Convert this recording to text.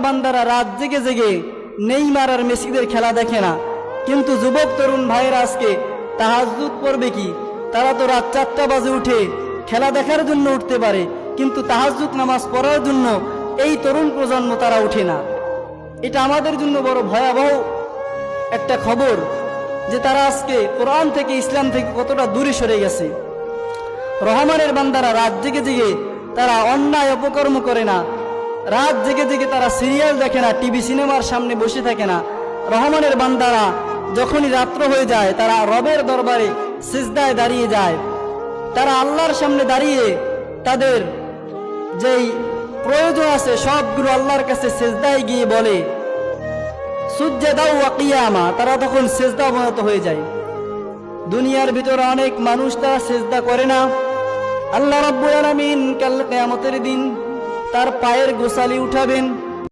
বান্দারা রাত জেগে জেগে নেইমার আর মেসিদের খেলা দেখে না, কিন্তু যুবক তরুণ ভাইয়েরা আজকে তাহাজ্জুদ পড়বে কি? তারা তো রাত 4টা বাজে উঠে খেলা দেখার জন্য উঠতে পারে, কিন্তু তাহাজ্জুদ নামাজ পড়ার জন্য এই তরুণ প্রজন্ম তারা উঠে না। এটা আমাদের জন্য বড় ভয়াবহ একটা খবর যে তারা আজকে কোরআন থেকে, ইসলাম থেকে কতটা দূরে সরে গেছে। রহমানের বান্দারা রাত জেগে জেগে তারা অন্যায় অপকর্ম করে না, রাত জেগে জেগে তারা সিরিয়াল দেখে না, টিভি সিনেমার সামনে বসে থাকে না। রহমানের বান্দারা যখনই রাত্র হয়ে যায় তারা রবের দরবারে সিজদায় দাঁড়িয়ে যায়। তারা আল্লাহর সামনে দাঁড়িয়ে তাদের যেই প্রয়োজন আছে সবগুলো আল্লাহর কাছে সিজদায় গিয়ে বলে সুজ্জাদা ওয়া কিয়ামা। তারা তখন সিজদা অবনত হয়ে যায়। দুনিয়ার ভিতরে অনেক মানুষ তারা সিজদা করে না। আল্লাহ রাব্বুল আলামিন কাল কিয়ামতের দিন তার পায়ের গোসালি উঠাবেন।